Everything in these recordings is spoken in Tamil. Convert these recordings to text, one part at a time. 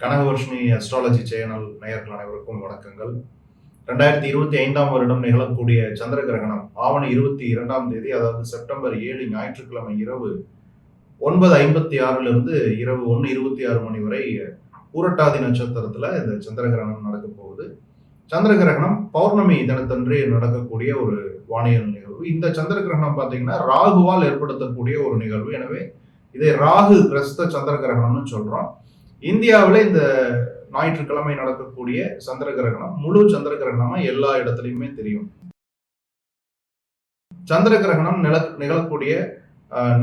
கனகவர்ஷினி அஸ்ட்ராலஜி சேனல் நேயர்கள் அனைவருக்கும் வணக்கங்கள். 2025ஆம் வருடம் நிகழக்கூடிய சந்திர கிரகணம் ஆவணி 22ஆம் தேதி, அதாவது செப்டம்பர் 7 ஞாயிற்றுக்கிழமை இரவு 9:56 இரவு 1:26 மணி வரை பூரட்டாதி நட்சத்திரத்துல இந்த சந்திர கிரகணம் நடக்க போகுது. சந்திர கிரகணம் பௌர்ணமி தினத்தன்று நடக்கக்கூடிய ஒரு வானியல் நிகழ்வு. இந்த சந்திர கிரகணம் பார்த்தீங்கன்னா ராகுவால் ஏற்படுத்தக்கூடிய ஒரு நிகழ்வு. எனவே இதை ராகு கிரஸ்த சந்திர கிரகணம்னு சொல்றோம். இந்தியாவில் இந்த ஞாயிற்றுக்கிழமை நடக்கக்கூடிய சந்திர கிரகணம் முழு சந்திர கிரகணமா எல்லா இடத்துலையுமே தெரியும். சந்திர கிரகணம் நிகழக்கூடிய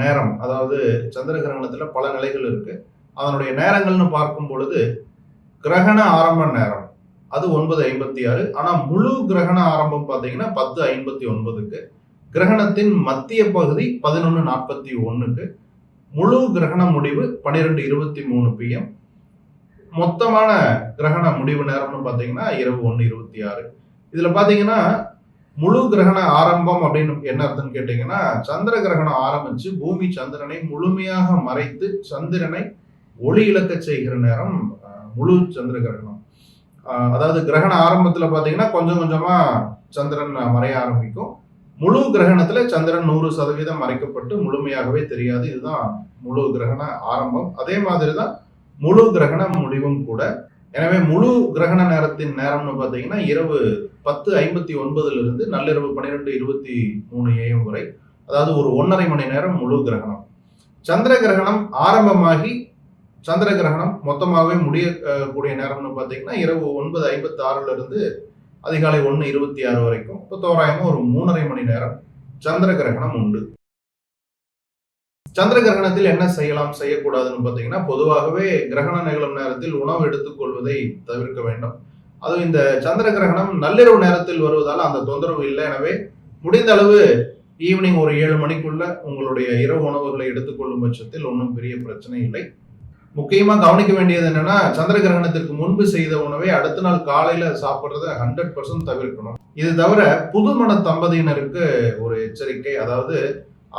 நேரம், அதாவது சந்திர கிரகணத்துல பல நிலைகள் இருக்கு. அதனுடைய நேரங்கள்னு பார்க்கும் பொழுது கிரகண ஆரம்ப நேரம் அது 9:56. ஆனா முழு கிரகண ஆரம்பம் பார்த்தீங்கன்னா 10:59க்கு, கிரகணத்தின் மத்திய பகுதி 11:41க்கு, முழு கிரகண முடிவு 12:23 PM. மொத்தமான கிரகண முடிவு நேரம்னு பார்த்தீங்கன்னா இரவு 1:26. இதுல பாத்தீங்கன்னா முழு கிரகண ஆரம்பம் அப்படின்னு என்ன அர்த்தம்னு கேட்டீங்கன்னா, சந்திர கிரகணம் ஆரம்பிச்சு பூமி சந்திரனை முழுமையாக மறைத்து சந்திரனை ஒளி இழக்க செய்கிற நேரம் முழு சந்திர கிரகணம். அதாவது கிரகண ஆரம்பத்துல பாத்தீங்கன்னா கொஞ்சம் கொஞ்சமா சந்திரன் மறைய ஆரம்பிக்கும். முழு கிரகணத்துல சந்திரன் 100% மறைக்கப்பட்டு முழுமையாகவே தெரியாது. இதுதான் முழு கிரகண ஆரம்பம். அதே மாதிரிதான் முழு கிரகண முடிவும் கூட. எனவே முழு கிரகண நேரத்தின் நேரம்னு பார்த்தீங்கன்னா இரவு 10:59 நள்ளிரவு 12:23 AM வரை, அதாவது ஒரு 1.5 மணி நேரம் முழு கிரகணம். சந்திர கிரகணம் ஆரம்பமாகி சந்திர கிரகணம் மொத்தமாகவே முடியக்கூடிய நேரம்னு பார்த்தீங்கன்னா இரவு 9:56 அதிகாலை 1:26 வரைக்கும். இப்போ தோராயமா ஒரு 3.5 மணி நேரம் சந்திர கிரகணம் உண்டு. சந்திர கிரகணத்தில் என்ன செய்யலாம் செய்யக்கூடாதுன்னு பார்த்தீங்கன்னா, பொதுவாகவே கிரகணம் நிகழும் நேரத்தில் உணவு எடுத்துக்கொள்வதை தவிர்க்க வேண்டும். அதுவும் இந்த சந்திர கிரகணம் நள்ளிரவு நேரத்தில் வருவதால் அந்த தொந்தரவு இல்லை. எனவே முடிந்த அளவு ஈவினிங் ஒரு 7 மணிக்குள்ள உங்களுடைய இரவு உணவுகளை எடுத்துக்கொள்ளும் பட்சத்தில் ஒன்றும் பெரிய பிரச்சனை இல்லை. முக்கியமா கவனிக்க வேண்டியது என்னன்னா, சந்திர கிரகணத்திற்கு முன்பு செய்த உணவை அடுத்த நாள் காலையில சாப்பிட்றத 100% தவிர்க்கணும். இது தவிர புதுமண தம்பதியினருக்கு ஒரு எச்சரிக்கை. அதாவது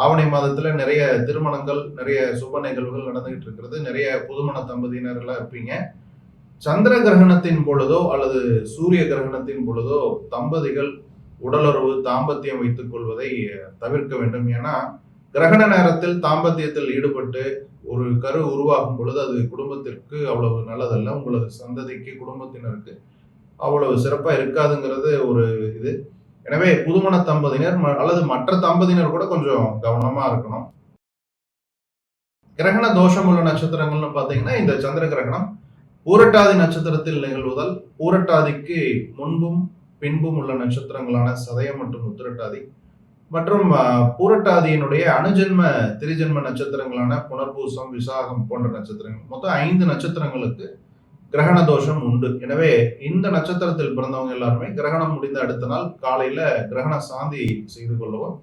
ஆவணி மாதத்துல நிறைய திருமணங்கள், நிறைய சுப நிகழ்வுகள் நடந்துகிட்டு இருக்கிறது. நிறைய புதுமண தம்பதியினர் எல்லாம் இருப்பீங்க. சந்திர கிரகணத்தின் பொழுதோ அல்லது சூரிய கிரகணத்தின் பொழுதோ தம்பதிகள் உடலுறவு தாம்பத்தியம் வைத்துக் கொள்வதை தவிர்க்க வேண்டும். ஏன்னா கிரகண நேரத்தில் தாம்பத்தியத்தில் ஈடுபட்டு ஒரு கரு உருவாகும் பொழுது அது குடும்பத்திற்கு அவ்வளவு நல்லதல்ல. உங்களது சந்ததிக்கு, குடும்பத்தினருக்கு அவ்வளவு சிறப்பா இருக்காதுங்கிறது ஒரு இது. எனவே புதுமண தம்பதியினர் அல்லது மற்ற தம்பதியினர் கூட கொஞ்சம் கவனமா இருக்கணும். கிரகண தோஷம் உள்ள நட்சத்திரங்கள்னு பாத்தீங்கன்னா, இந்த சந்திர கிரகணம் பூரட்டாதி நட்சத்திரத்தில் நிகழ்வதால் பூரட்டாதிக்கு முன்பும் பின்பும் உள்ள நட்சத்திரங்களான சதயம் மற்றும் உத்திரட்டாதி மற்றும் பூரட்டாதியினுடைய அணுஜென்ம திரிஜென்ம நட்சத்திரங்களான புனர்பூசம், விசாகம் போன்ற நட்சத்திரங்கள், மொத்தம் 5 நட்சத்திரங்களுக்கு கிரகண தோஷம் உண்டு. எனவே இந்த நட்சத்திரத்தில் பிறந்தவங்க எல்லாருமே கிரகணம் முடிந்த அடுத்த நாள் காலையில கிரகண சாந்தி செய்து கொள்ளவும்.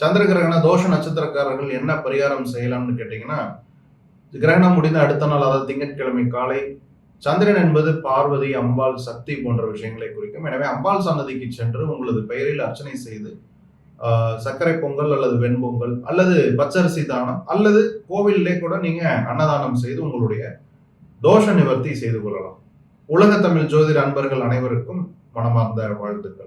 சந்திர கிரகண தோஷ நட்சத்திரக்காரர்கள் என்ன பரிகாரம் செய்யலாம்னு கேட்டீங்கன்னா, கிரகணம் முடிந்த அடுத்த நாள், அதாவது திங்கட்கிழமை காலை, சந்திரன் என்பது பார்வதி, அம்பாள், சக்தி போன்ற விஷயங்களை குறிக்கும். எனவே அம்பாள் சன்னதிக்கு சென்று உங்களது பெயரில் அர்ச்சனை செய்து சர்க்கரை பொங்கல் அல்லது வெண்பொங்கல் அல்லது பச்சரிசி தானம் அல்லது கோவிலே கூட நீங்க அன்னதானம் செய்து உங்களுடைய தோஷ நிவர்த்தி செய்து கொள்ளலாம். உலக தமிழ் ஜோதிட அன்பர்கள் அனைவருக்கும் மனமார்ந்த வாழ்த்துக்கள்.